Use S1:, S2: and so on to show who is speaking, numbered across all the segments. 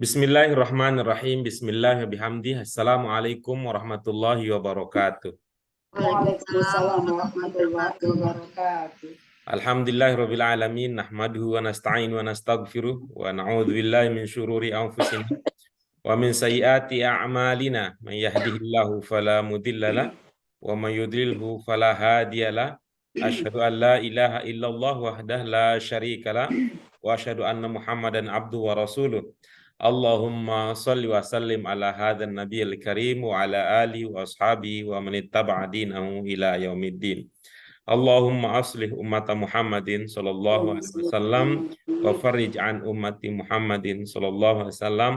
S1: Bismillahirrahmanirrahim. Bismillahirrahmanirrahim. Assalamualaikum warahmatullahi wabarakatuh.
S2: Waalaikumsalam warahmatullahi wabarakatuh.
S1: Alhamdulillahirabbil alamin. Nahmaduhu wa nasta'in wa nastaghfiruh wa na'udzu billahi min syururi anfusina wa min sayyiati a'malina. May yahdihillahu fala mudhillalah wa may yudlilhu fala hadiyalah. Asyhadu an la ilaha illallah wahdahu la syarikalah wa asyhadu anna Muhammadan abduhu wa rasuluh. Allahumma salli wa sallim ala hadzal nabiyil karim wa ala alihi wa ashabihi wa man ittaba'a dinahu ila yaumiddin. Allahumma aslih ummata Muhammadin sallallahu alaihi wasallam wa farij an ummati Muhammadin sallallahu alaihi wasallam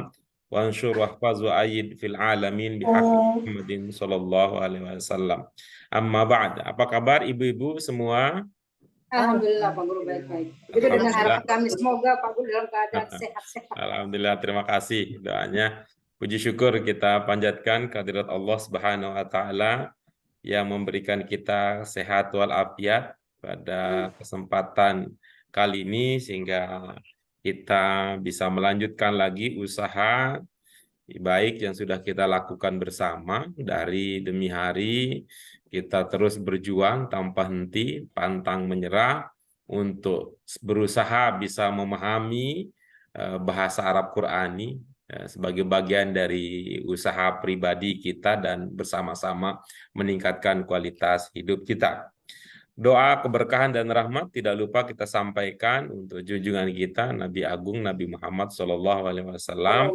S1: wa ansyur wahfaz wa ayyid fil alamin bihaqqi Muhammadin sallallahu alaihi wasallam. Amma ba'd. Apa kabar ibu-ibu semua?
S2: Alhamdulillah Pak Guru baik-baik. Itu dengan harapan kami semoga Pak Guru dalam keadaan sehat-sehat.
S1: Alhamdulillah, terima kasih doanya. Puji syukur kita panjatkan kehadirat Allah Subhanahu wa taala yang memberikan kita sehat walafiat pada kesempatan kali ini sehingga kita bisa melanjutkan lagi usaha baik yang sudah kita lakukan bersama. Dari demi hari kita terus berjuang tanpa henti, pantang menyerah untuk berusaha bisa memahami bahasa Arab Qurani sebagai bagian dari usaha pribadi kita dan bersama-sama meningkatkan kualitas hidup kita. Doa keberkahan dan rahmat tidak lupa kita sampaikan untuk junjungan kita Nabi Agung Nabi Muhammad SAW.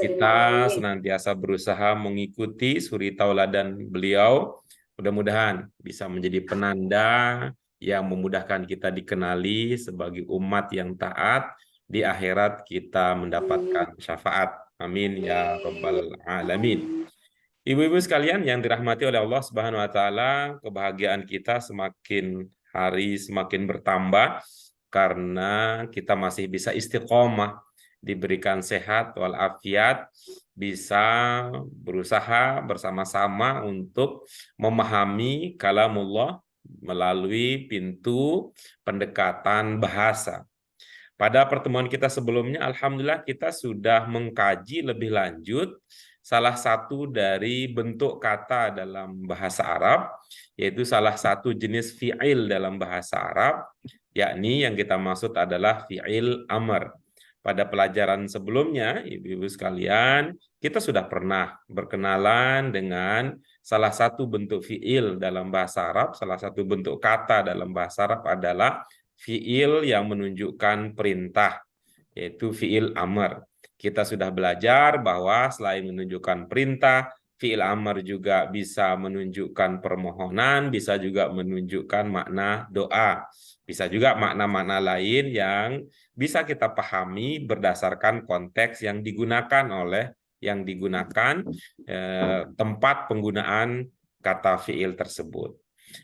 S1: Kita senantiasa berusaha mengikuti suri tauladan beliau. Mudah-mudahan bisa menjadi penanda yang memudahkan kita dikenali sebagai umat yang taat. Di akhirat kita mendapatkan syafaat. Amin ya rabbal alamin. Ibu-ibu sekalian yang dirahmati oleh Allah Subhanahu wa taala, kebahagiaan kita semakin hari semakin bertambah karena kita masih bisa istiqomah, diberikan sehat walafiat, bisa berusaha bersama-sama untuk memahami kalamullah melalui pintu pendekatan bahasa. Pada pertemuan kita sebelumnya, alhamdulillah kita sudah mengkaji lebih lanjut salah satu dari bentuk kata dalam bahasa Arab, yaitu salah satu jenis fi'il dalam bahasa Arab, yakni yang kita maksud adalah fi'il amr. Pada pelajaran sebelumnya, ibu-ibu sekalian, kita sudah pernah berkenalan dengan salah satu bentuk fi'il dalam bahasa Arab, salah satu bentuk kata dalam bahasa Arab adalah fi'il yang menunjukkan perintah, yaitu fi'il amr. Kita sudah belajar bahwa selain menunjukkan perintah, fi'il amr juga bisa menunjukkan permohonan, bisa juga menunjukkan makna doa. Bisa juga makna-makna lain yang bisa kita pahami berdasarkan konteks yang digunakan tempat penggunaan kata fi'il tersebut.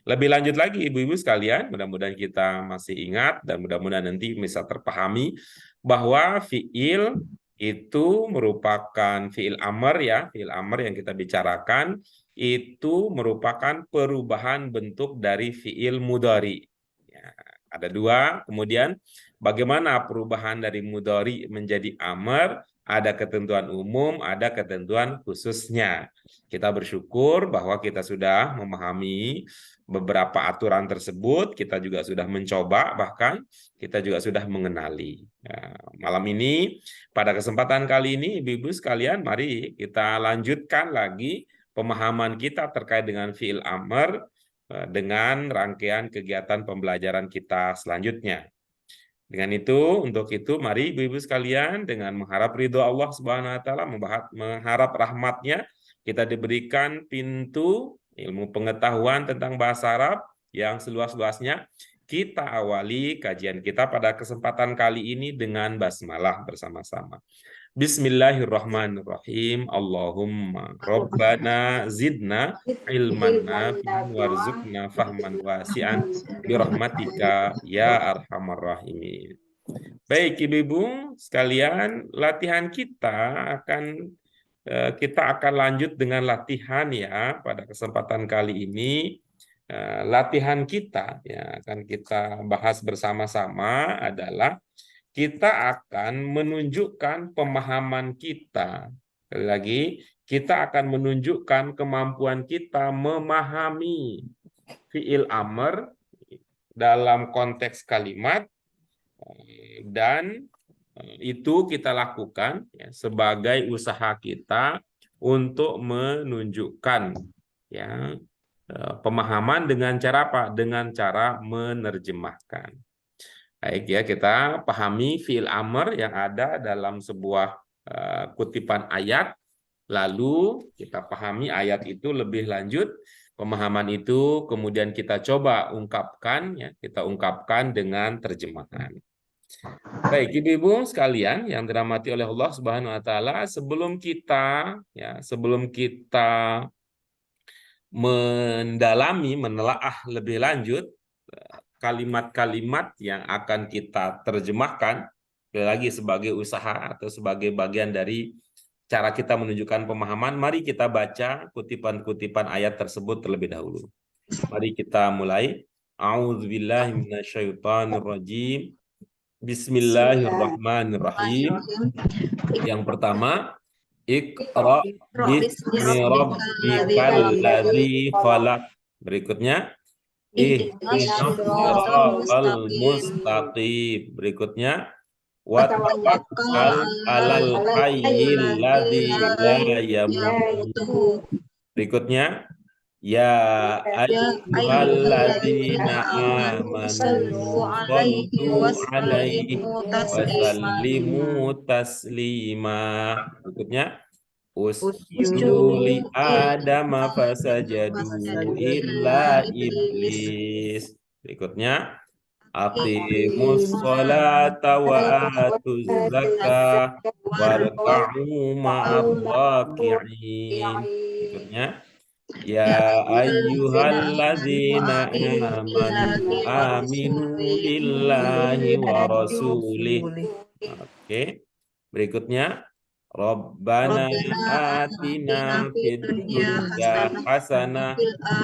S1: Lebih lanjut lagi ibu-ibu sekalian, mudah-mudahan kita masih ingat dan mudah-mudahan nanti bisa terpahami bahwa fi'il itu merupakan fi'il amr ya, fi'il amr yang kita bicarakan itu merupakan perubahan bentuk dari fi'il mudhari. Ya, ada dua, kemudian bagaimana perubahan dari mudhari menjadi amr, ada ketentuan umum, ada ketentuan khususnya. Kita bersyukur bahwa kita sudah memahami beberapa aturan tersebut, kita juga sudah mencoba, bahkan kita juga sudah mengenali. Ya, malam ini, pada kesempatan kali ini, ibu-ibu sekalian, mari kita lanjutkan lagi pemahaman kita terkait dengan fi'il amr dengan rangkaian kegiatan pembelajaran kita selanjutnya. Dengan itu, untuk itu, mari ibu-ibu sekalian, dengan mengharap ridho Allah Subhanahu wa taala, mengharap rahmatnya, kita diberikan pintu ilmu pengetahuan tentang bahasa Arab yang seluas-luasnya. Kita awali kajian kita pada kesempatan kali ini dengan basmalah bersama-sama. Bismillahirrahmanirrahim. Allahumma Rabbana zidna ilman nafi'an warzuqna fahman wasi'an birahmatika ya arhamar rahimin. Baik ibu-ibu sekalian, latihan kita akan lanjut dengan latihan ya pada kesempatan kali ini. Latihan kita ya akan kita bahas bersama-sama adalah kita akan menunjukkan pemahaman kita. Sekali lagi, kita akan menunjukkan kemampuan kita memahami fiil amr dalam konteks kalimat, dan itu kita lakukan ya, sebagai usaha kita untuk menunjukkan ya pemahaman dengan cara apa? Dengan cara menerjemahkan. Baik ya, kita pahami fiil amr yang ada dalam sebuah kutipan ayat, lalu kita pahami ayat itu lebih lanjut, pemahaman itu kemudian kita coba ungkapkan ya, kita ungkapkan dengan terjemahan. Baik, Ibu-ibu sekalian yang dirahmati oleh Allah Subhanahu wa taala, sebelum kita mendalami, menelaah lebih lanjut kalimat-kalimat yang akan kita terjemahkan, sekali lagi sebagai usaha atau sebagai bagian dari cara kita menunjukkan pemahaman, mari kita baca kutipan-kutipan ayat tersebut terlebih dahulu. Mari kita mulai. A'udzubillahi minasyaitonirrajim. Bismillahirrahmanirrahim. Yang pertama, Iqra bismi rabbikal ladzi khalaq. Berikutnya, ihdinas siratal mustaqim. Berikutnya, wattawakkal 'alal hayyil ladzi la yamut. Berikutnya, ya ayyuhalladzina amanu sallu 'alaihi wa sallimu taslima. Berikutnya, usjudu li adama fasajadu illa iblis. Berikutnya, aqimus sholata wa atuz zakah warka'u ma'ar raki'in. Berikutnya, ya ayyuhalladzina amanu aminu billahi wa rasulih. Oke. Berikutnya, Rabbana atina fid dunya hasanah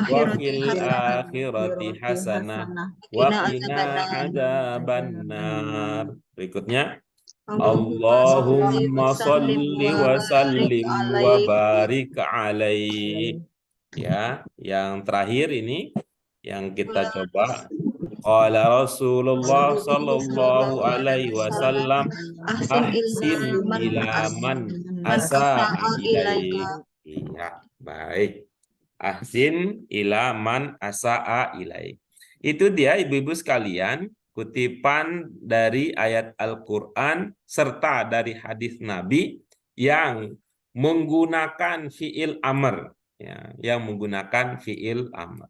S1: wa fil akhirati hasanah wa qina adzabannar. Berikutnya, Allahumma sholli wa sallim wa barik alaihi. Ya, yang terakhir ini yang kita coba. Qala Rasulullah sallallahu alaihi wasallam, ahsin ila man asa'a ilaik. Iya, baik. Ahsin ila man asa'a ilaik. Itu dia ibu-ibu sekalian, kutipan dari ayat Al-Qur'an serta dari hadis Nabi yang menggunakan fiil amr, ya, yang menggunakan fiil amr.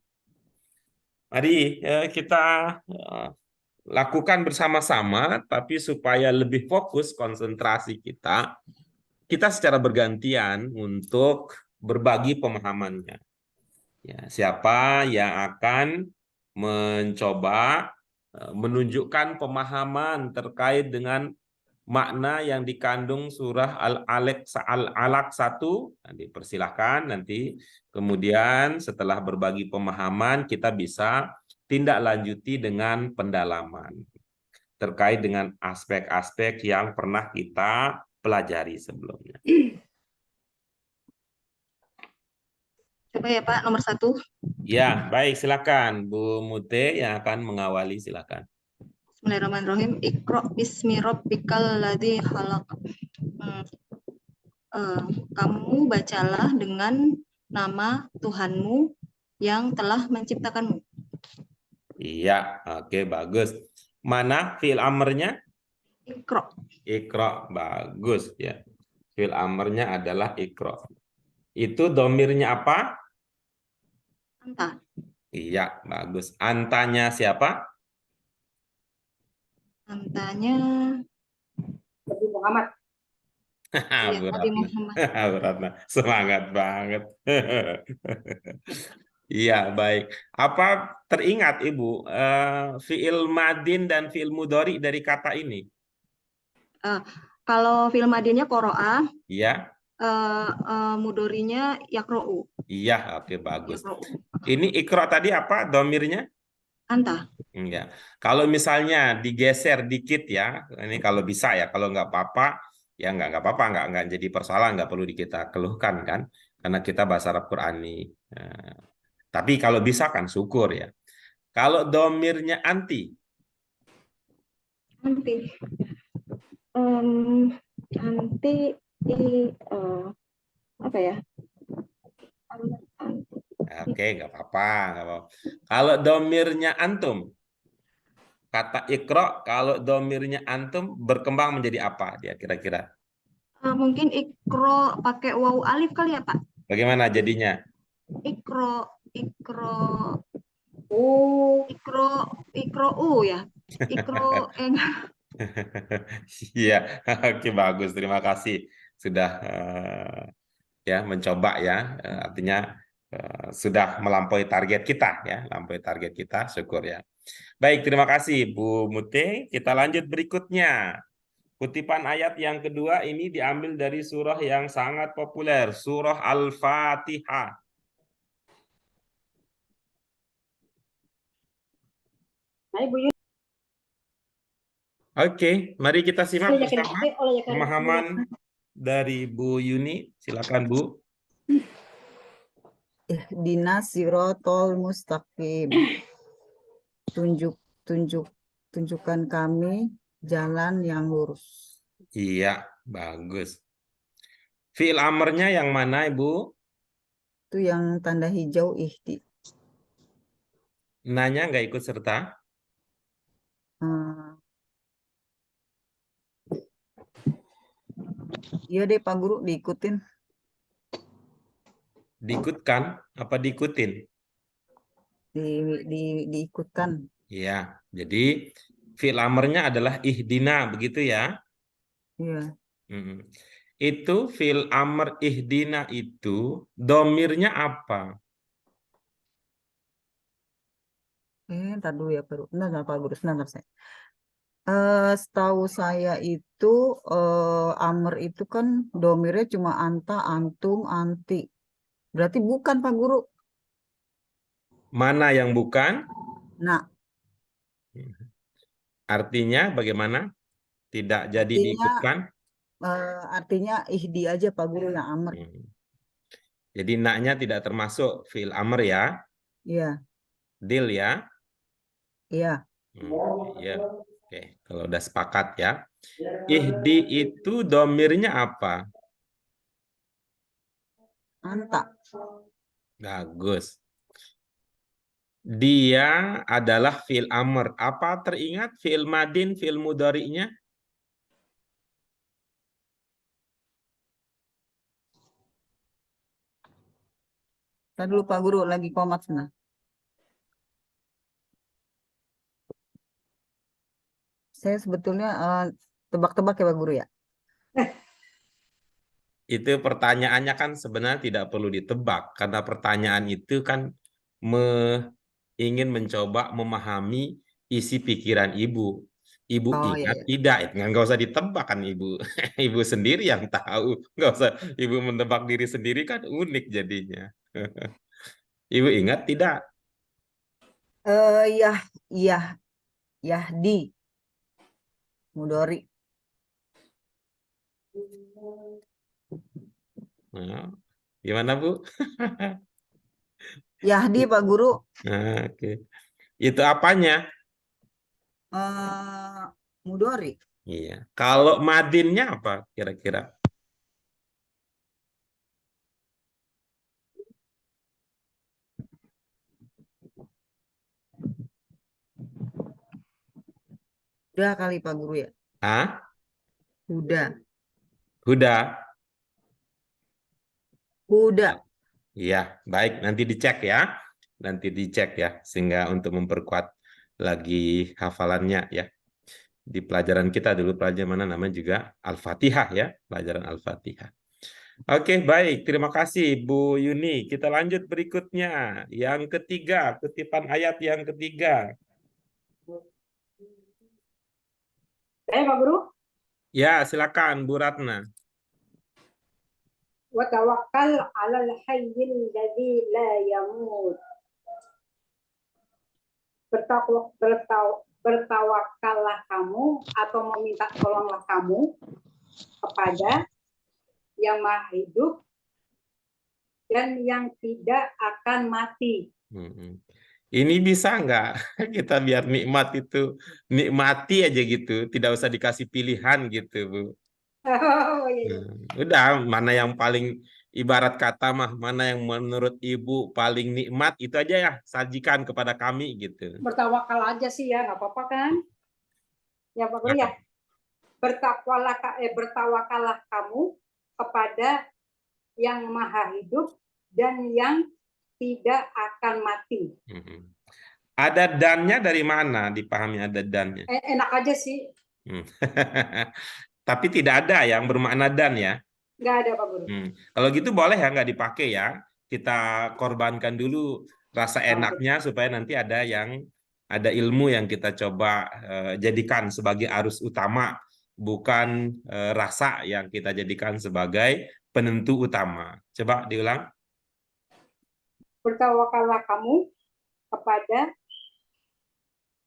S1: Mari kita lakukan bersama-sama, tapi supaya lebih fokus konsentrasi kita secara bergantian untuk berbagi pemahamannya. Ya, siapa yang akan mencoba menunjukkan pemahaman terkait dengan makna yang dikandung surah Al-Alaq 1, dipersilahkan nanti. Kemudian setelah berbagi pemahaman, kita bisa tindak lanjuti dengan pendalaman terkait dengan aspek-aspek yang pernah kita pelajari sebelumnya.
S3: Coba ya Pak, nomor 1.
S1: Ya, baik, silakan Bu Mute yang akan mengawali, silakan.
S3: Bismillahirrahmanirrahim. Iqra bismi rabbikal ladzi khalaq. Kamu bacalah dengan nama Tuhanmu yang telah menciptakanmu.
S1: Iya, oke, bagus. Mana fiil amrnya?
S3: Iqra.
S1: Iqra, bagus ya. Fiil amrnya adalah Iqra. Itu domirnya apa?
S3: Anta.
S1: Iya, bagus. Antanya siapa?
S3: Antanya
S2: Nabi Muhammad.
S3: Bu
S1: Bu Ratna. Semangat banget. Iya, baik. Apa teringat Ibu fiil madin dan fiil mudhari dari kata ini?
S3: Kalau fiil madinnya qoro'a.
S1: Iya.
S3: Mudhari'nya yaqra'u.
S1: Iya, oke, bagus. Ini Iqra tadi apa domirnya?
S3: Anta.
S1: Enggak. Kalau misalnya digeser dikit ya, ini kalau bisa ya, kalau nggak apa-apa, ya nggak apa-apa, nggak jadi persoalan, nggak perlu kita keluhkan kan, karena kita bahasa Arab Qurani. Nah, tapi kalau bisa kan syukur ya. Kalau domirnya anti,
S3: Nanti. Em, nanti apa ya? Anti.
S1: oke nggak apa-apa, nggak apa-apa. Kalau domirnya antum, kata ikro, kalau domirnya antum berkembang menjadi apa dia kira-kira?
S3: Mungkin ikro pakai waw alif kali ya, Pak?
S1: Bagaimana jadinya?
S3: Ikro, ikro,
S2: Oh,
S3: ikro, ikro ya. Ikro,
S1: Iya, oke bagus. Terima kasih sudah ya mencoba ya. Artinya sudah melampaui target kita ya, melampaui target kita. Syukur ya. Baik, terima kasih Bu Mute. Kita lanjut berikutnya. Kutipan ayat yang kedua ini diambil dari surah yang sangat populer, surah Al-Fatihah.
S2: nah Bu Yuni,
S1: Oke, mari kita simak
S2: oleh yakin,
S1: bersama
S2: oleh yakin,
S1: pemahaman dari Bu Yuni. Silakan Bu.
S4: Ihdinas sirotol mustaqim. Tunjukkan kami jalan yang lurus.
S1: Iya, bagus. Fi'il amarnya yang mana, Ibu?
S4: Itu yang tanda hijau ihdi.
S1: Nanya nggak ikut serta?
S4: Iya deh Pak Guru, diikutin.
S1: Diikutkan apa diikutin?
S4: Diikutkan.
S1: Iya, jadi fi'il amarnya adalah ihdina, begitu ya?
S4: Iya.
S1: Mm-mm. Itu fi'il amr ihdina itu domirnya apa?
S4: Ntar dulu ya Pak Guru. Ntar Pak Guru, sebentar saya. Setahu saya itu amr itu kan domirnya cuma anta, antum, anti. Berarti bukan Pak Guru.
S1: Mana yang bukan?
S4: Nah,
S1: Artinya bagaimana? Tidak jadi
S4: artinya
S1: diikutkan?
S4: ihdi aja Pak Guru yang amr.
S1: Hmm. Jadi naknya tidak termasuk fi'il amr ya?
S4: Iya,
S1: Deal ya?
S4: iya.
S1: Ya. Oke, kalau udah sepakat ya. Ihdi itu domirnya apa?
S4: Anta.
S1: Bagus. Dia adalah fi'il amr. Apa teringat fi'il madin, fi'il mudhari'nya?
S4: Tadi dulu Pak Guru lagi komat sana. Saya sebetulnya tebak-tebak ya Pak Guru ya.
S1: Itu pertanyaannya kan sebenarnya tidak perlu ditebak. Karena pertanyaan itu kan ingin mencoba memahami isi pikiran ibu. Ibu
S4: Oh iya,
S1: ingat
S4: iya.
S1: tidak? Nggak usah ditebak kan ibu. Ibu sendiri yang tahu. Nggak usah ibu menebak diri sendiri kan unik jadinya. Ibu ingat tidak?
S4: Iya, iya, Yahdi, Mudori.
S1: Nah, gimana Bu?
S4: Yahdi Pak Guru.
S1: Nah, oke. Itu apanya?
S4: Mudori.
S1: Iya. Kalau madinnya apa kira-kira?
S4: Udah kali Pak Guru ya.
S1: Ah,
S4: Udah.
S1: Huda.
S4: Udah.
S1: Iya, baik. Nanti dicek ya. Nanti dicek ya, sehingga untuk memperkuat lagi hafalannya ya. Di pelajaran kita dulu pelajaran mana namanya juga Al-Fatihah ya, pelajaran Al-Fatihah. Oke, baik. Terima kasih Bu Yuni. Kita lanjut berikutnya. Yang ketiga, kutipan ayat yang ketiga.
S2: saya Pak Guru,
S1: Ya, silakan Bu Ratna.
S2: wa tawakkal 'alal hayyil ladzi la yamut. bertawakallah kamu atau meminta tolonglah kamu kepada yang maha hidup dan yang tidak akan mati.
S1: Ini bisa nggak kita biar nikmat itu nikmati aja gitu, tidak usah dikasih pilihan gitu, Bu.
S2: Oh, iya.
S1: Udah, mana yang paling ibarat kata mah, mana yang menurut Ibu paling nikmat itu aja ya, sajikan kepada kami gitu.
S2: Bertawakal aja sih ya, nggak apa-apa kan? Ya Pak Guru ya. Bertawakallah kamu kepada yang maha hidup dan yang tidak akan mati.
S1: Ada dannya dari mana? Dipahami ada dannya.
S2: Enak aja sih.
S1: Tapi tidak ada yang bermakna dan ya.
S2: Nggak ada Pak Guru.
S1: Kalau gitu boleh ya, nggak dipakai ya. Kita korbankan dulu rasa enaknya supaya nanti ada ilmu yang kita coba jadikan sebagai arus utama, bukan rasa yang kita jadikan sebagai penentu utama. Coba diulang.
S2: Bertawakallah kamu kepada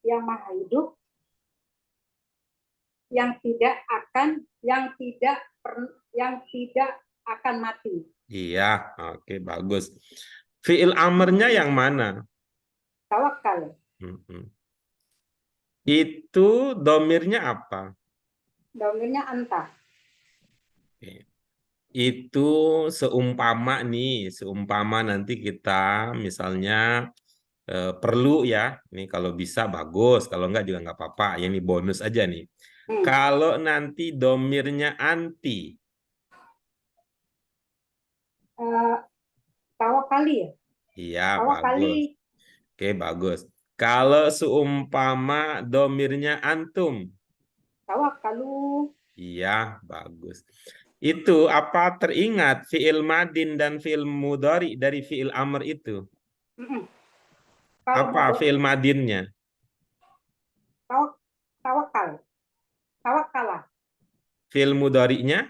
S2: yang maha hidup yang tidak akan mati.
S1: Iya, oke, bagus. Fi'il amarnya yang mana?
S2: Tawakal.
S1: Itu domirnya apa?
S2: Domirnya anta.
S1: Itu seumpama nanti kita misalnya perlu ya, ini kalau bisa bagus, kalau enggak juga enggak apa-apa, ini bonus aja nih. Kalau nanti domirnya anti,
S2: tawakali ya?
S1: iya,
S2: Tawakali.
S1: bagus. Oke, bagus. Kalau seumpama domirnya antum,
S2: tawakalu.
S1: iya, bagus. Itu apa teringat fi'il madin dan fi'il mudhari dari fi'il amr itu? Apa fi'il madinnya?
S2: Tawakal. Tawakalah.
S1: Fi'il mudhari'nya?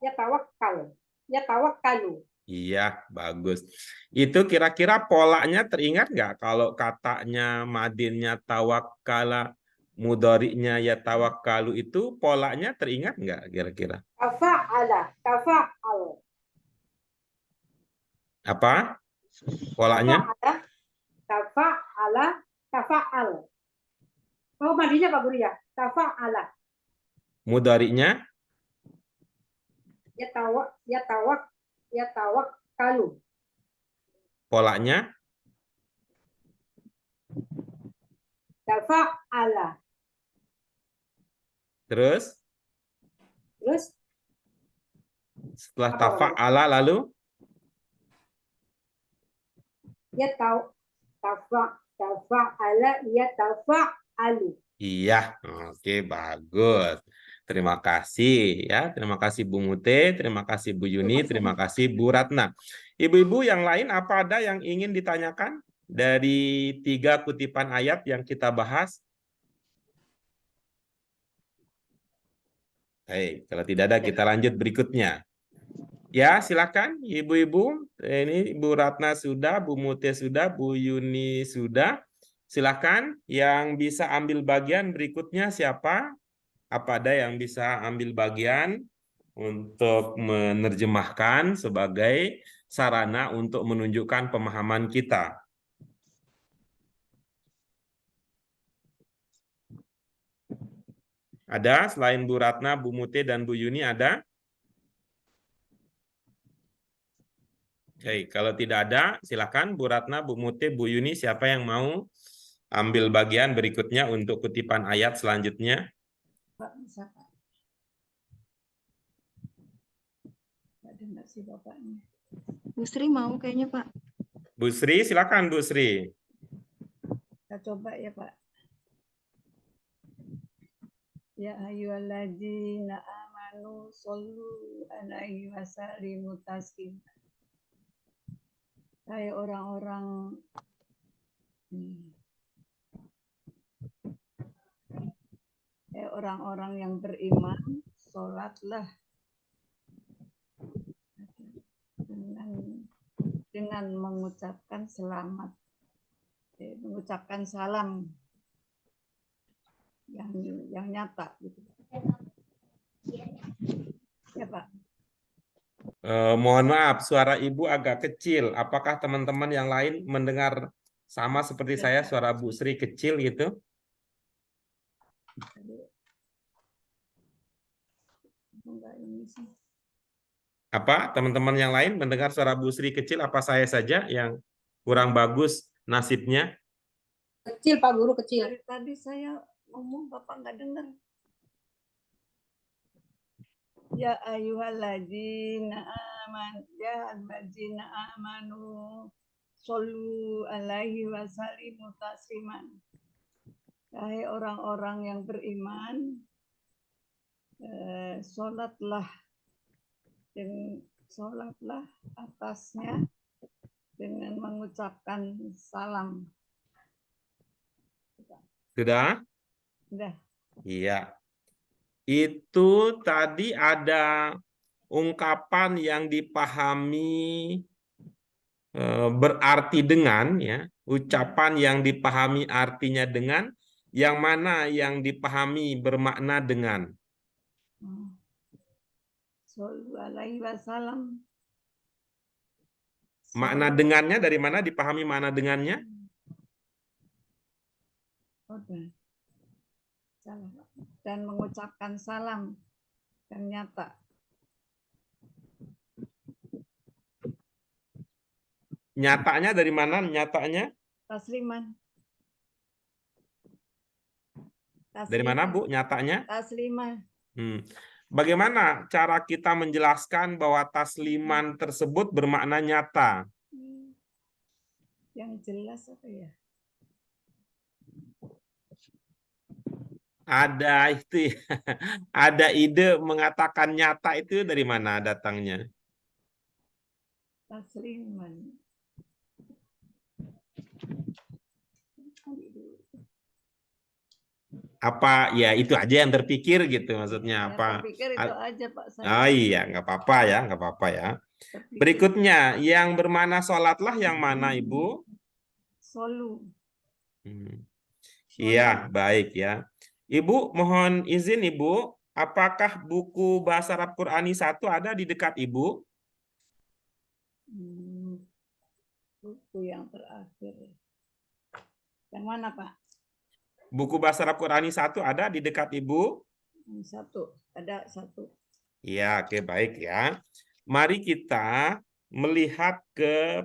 S2: Ya tawakal. Ya tawakalu.
S1: Iya, bagus. Itu kira-kira polanya teringat nggak? Kalau katanya madinnya tawakkala, mudhari'nya ya tawakkalu, itu polanya teringat nggak kira-kira?
S2: Tafa'ala. Tafa'al.
S1: Apa polanya?
S2: Tafa'ala. Tafa'al. Oh, madinya Pak Guru ya? Tafa'ala.
S1: Mudhari'nya?
S2: Ya tawakkalu.
S1: Polanya?
S2: Tafa'ala.
S1: Terus? Setelah tafa'ala lalu?
S2: Ya tafa'ala. Ya tafa'alu.
S1: Iya, oke, bagus. Terima kasih ya, terima kasih Bu Mute, terima kasih Bu Yuni, terima kasih Bu Ratna. Ibu-ibu yang lain apa ada yang ingin ditanyakan dari 3 kutipan ayat yang kita bahas? Baik, kalau tidak ada kita lanjut berikutnya. Ya, silakan ibu-ibu. Ini Bu Ratna sudah, Bu Mute sudah, Bu Yuni sudah. Silakan yang bisa ambil bagian berikutnya siapa? Apa ada yang bisa ambil bagian untuk menerjemahkan sebagai sarana untuk menunjukkan pemahaman kita? Ada selain Bu Ratna, Bu Mute, dan Bu Yuni ada? Oke, kalau tidak ada, silakan Bu Ratna, Bu Mute, Bu Yuni, siapa yang mau ambil bagian berikutnya untuk kutipan ayat selanjutnya?
S2: Pak, bisa Pak. Ada nggak sih Bapaknya?
S3: Bu Sri mau kayaknya Pak.
S1: Bu Sri, silakan Bu Sri.
S2: Kita coba ya Pak. Ya ayyuhalladzina amanu shollu alaihi wasallimu taslima. Hai orang-orang orang-orang yang beriman, sholatlah dengan mengucapkan selamat mengucapkan salam yang nyata gitu. Ya Pak.
S1: Mohon maaf, suara Ibu agak kecil. Apakah teman-teman yang lain mendengar sama seperti saya, suara Bu Sri kecil gitu?
S2: Enggak ini sih.
S1: Apa teman-teman yang lain mendengar suara Bu Sri kecil? Apa saya saja yang kurang bagus nasibnya?
S2: Kecil Pak Guru, kecil. Tadi saya ngomong Bapak nggak dengar. Ya ayyuhalladzina amanu shollu alaihi wasallimu tasliman. Hai orang-orang yang beriman, sholatlah atasnya dengan mengucapkan salam.
S1: Sudah?
S2: Sudah.
S1: Iya. Itu tadi ada ungkapan yang dipahami berarti dengan, ya, ucapan yang dipahami artinya dengan, yang mana yang dipahami bermakna dengan.
S2: Shollu alaihi wasallam.
S1: Makna dengannya dari mana dipahami makna dengannya?
S2: Dan mengucapkan salam yang nyata.
S1: Nyatanya dari mana nyatanya?
S2: Tasliman.
S1: Dari mana Bu nyatanya?
S2: Tasliman.
S1: Bagaimana cara kita menjelaskan bahwa tasliman tersebut bermakna nyata?
S2: Yang jelas apa ya?
S1: Ada itu, ada ide mengatakan nyata itu dari mana datangnya?
S2: Tasliman.
S1: Apa ya itu aja yang terpikir gitu maksudnya
S2: Ya,
S1: apa?
S2: terpikir itu aja Pak saya.
S1: Oh iya, nggak apa-apa ya, nggak apa-apa ya.
S2: Terpikir.
S1: Berikutnya, yang bermakna sholatlah yang mana Ibu?
S2: Solu.
S1: Iya, baik ya. Ibu, mohon izin Ibu, apakah buku Bahasa Arab Qurani 1 ada di dekat Ibu?
S2: Buku yang terakhir. Yang mana Pak?
S1: Buku Bahasa Arab Qurani 1 ada di dekat Ibu?
S2: Satu, ada satu.
S1: Iya, oke, baik ya. Mari kita melihat ke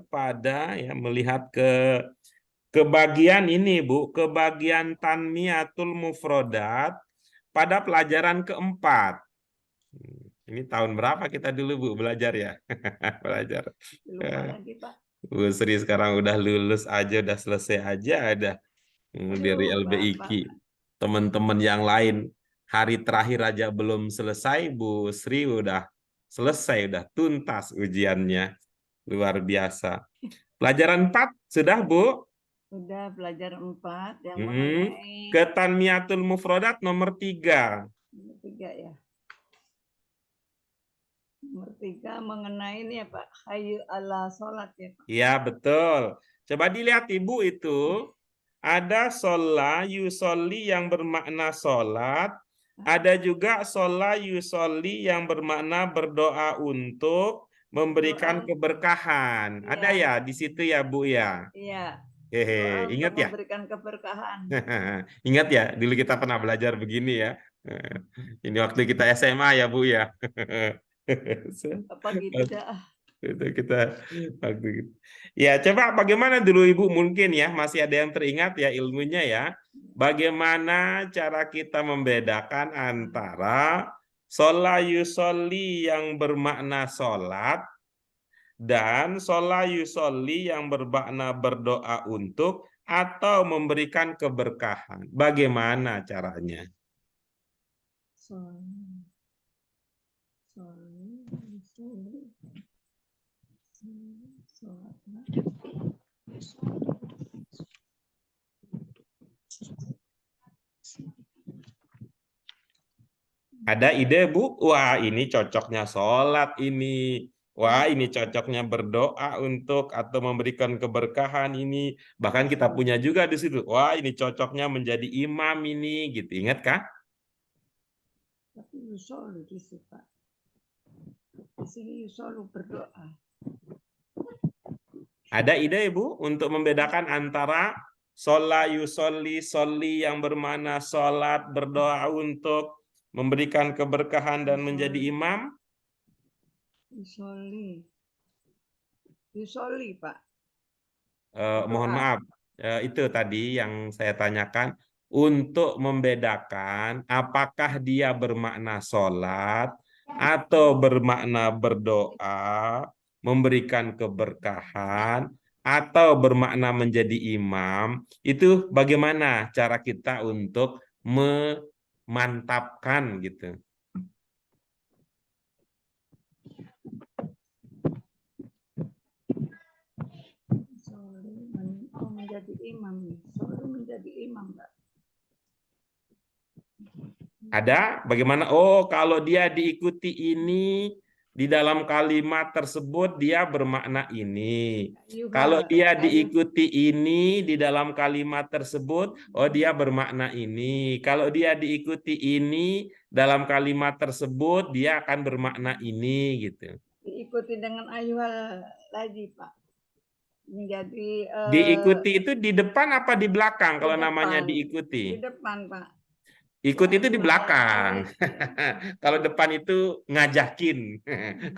S1: bagian ini Bu, ke bagian Tanmiyatul Mufrodat pada pelajaran keempat. Ini tahun berapa kita dulu Bu belajar ya? Belajar.
S2: Lupa lagi Pak.
S1: Bu Sri sekarang udah lulus aja, udah selesai aja ada dari LBIQ. Teman-teman yang lain hari terakhir aja belum selesai, Bu Sri udah selesai, udah tuntas ujiannya. Luar biasa. Pelajaran 4 sudah Bu?
S2: Sudah belajar 4 yang mengenai
S1: Ke Tanmiyatul Mufrodat nomor 3.
S2: Nomor 3 ya. Nomor 3 mengenai ini ya Pak, hayyu ala sholat ya Pak.
S1: Ya betul. Coba dilihat Ibu itu ada sholat yusolli yang bermakna sholat, ada juga sholat yusolli yang bermakna berdoa untuk memberikan keberkahan. Ada ya di situ ya Bu ya?
S2: Iya.
S1: Ingat ya?
S2: Memberikan keberkahan.
S1: Ingat ya, dulu kita pernah belajar begini ya. Ini waktu kita SMA ya Bu ya.
S2: Apa gitu dah.
S1: Itu kita waktu itu. Ya, coba bagaimana dulu Ibu mungkin ya, masih ada yang teringat ya ilmunya ya. Bagaimana cara kita membedakan antara sholat yusolli yang bermakna sholat dan sholat yusolli yang bermakna berdoa untuk atau memberikan keberkahan. Bagaimana caranya? Ada ide Bu? Wah ini cocoknya sholat ini. Wah, ini cocoknya berdoa untuk atau memberikan keberkahan ini. Bahkan kita punya juga di situ. Wah, ini cocoknya menjadi imam ini, gitu. Ingat kah?
S5: Tapi yusolu di situ, Pak. Di sini yusolu berdoa.
S1: Ada ide, Ibu, untuk membedakan antara sholat yusolli, sholli yang bermakna sholat, berdoa untuk memberikan keberkahan dan menjadi imam?
S5: Yusoli. Yusoli, Pak.
S1: Mohon maaf, itu tadi yang saya tanyakan untuk membedakan apakah dia bermakna sholat atau bermakna berdoa, memberikan keberkahan, atau bermakna menjadi imam. Itu bagaimana cara kita untuk memantapkan gitu.
S5: Yusoli menjadi imam. Yusoli menjadi imam, Pak.
S1: Ada bagaimana? Oh, kalau dia diikuti ini di dalam kalimat tersebut dia bermakna ini. Kalau dia diikuti ini di dalam kalimat tersebut, oh dia bermakna ini. Kalau dia diikuti ini dalam kalimat tersebut, dia akan bermakna ini gitu.
S5: Diikuti dengan ayuhal lagi, Pak. Menjadi
S1: Diikuti itu di depan apa di belakang kalau
S5: depan.
S1: namanya diikuti?
S5: Di depan, Pak.
S1: Ikut itu di belakang. Kalau depan itu ngajakin.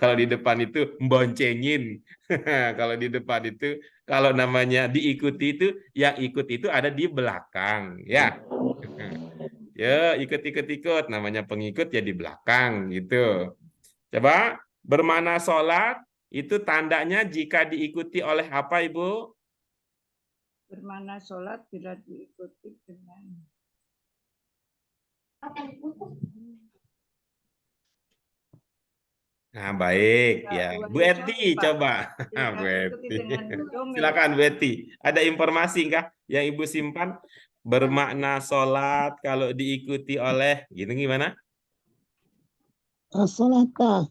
S1: Kalau di depan itu boncengin. Kalau di depan itu, kalau namanya diikuti itu, yang ikut itu ada di belakang. Ya, ya ikut-ikut-ikut. Namanya pengikut ya di belakang gitu. Coba, bermakna sholat itu tandanya jika diikuti oleh apa, Ibu?
S5: Bermakna sholat bila diikuti dengan
S1: Nah, baik ya. Bu Eti, coba. Bu
S5: diikuti
S1: Eti.
S5: dengan domir.
S1: Silakan Bu Eti. Ada informasi kah yang Ibu simpan? Bermakna sholat kalau diikuti oleh, gitu gimana?
S6: As-salata.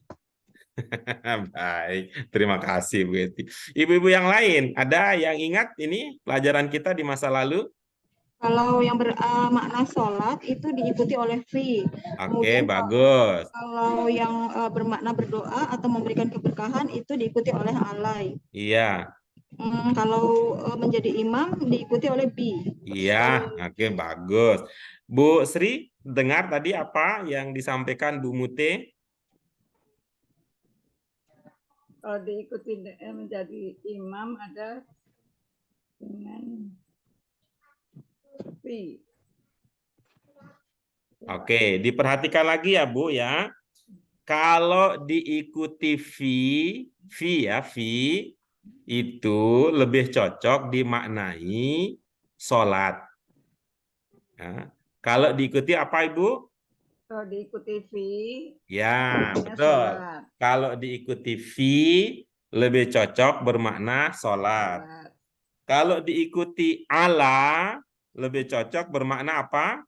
S1: Baik, terima kasih Bu Eti. Ibu-ibu yang lain, ada yang ingat ini pelajaran kita di masa lalu?
S3: Kalau yang bermakna sholat itu diikuti oleh fi.
S1: Oke,
S3: Kemudian
S1: bagus.
S3: kalau yang bermakna berdoa atau memberikan keberkahan itu diikuti oleh alai.
S1: Iya,
S3: Kalau menjadi imam diikuti oleh bi.
S1: iya, oke, bagus. Bu Sri, dengar tadi apa yang disampaikan Bu Mute?
S5: Kalau diikuti menjadi imam ada dengan fi.
S1: Oke, diperhatikan lagi ya Bu ya. Kalau diikuti fi itu lebih cocok dimaknai sholat. Ya. Kalau diikuti apa Ibu?
S5: Kalau diikuti fi,
S1: Ya,
S5: artinya
S1: betul.
S5: sholat.
S1: Kalau diikuti fi lebih cocok bermakna sholat.
S5: Sholat.
S1: Kalau diikuti ala lebih cocok bermakna apa?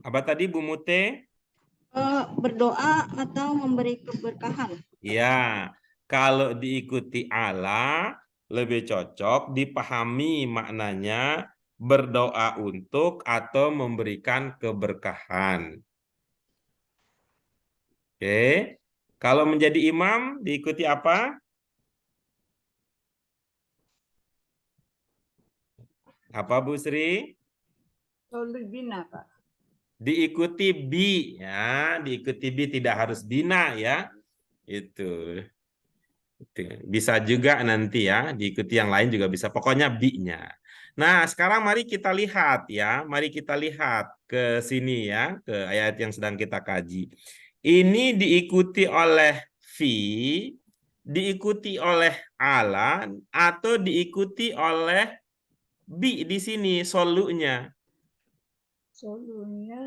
S1: Apa tadi Bu Mute?
S3: Berdoa atau memberi keberkahan.
S1: Ya, kalau diikuti ala lebih cocok dipahami maknanya berdoa untuk atau memberikan keberkahan. Oke. Kalau menjadi imam diikuti apa? Apa Bu Sri?
S5: Sholli bina, Pak.
S1: Diikuti bi ya, diikuti bi tidak harus bina ya. Itu. Bisa juga nanti ya, diikuti yang lain juga bisa. Pokoknya bi-nya. Nah, sekarang mari kita lihat ya. Mari kita lihat ke sini ya, ke ayat yang sedang kita kaji. Ini diikuti oleh fi, diikuti oleh ala, atau diikuti oleh bi di sini solunya.
S5: Solunya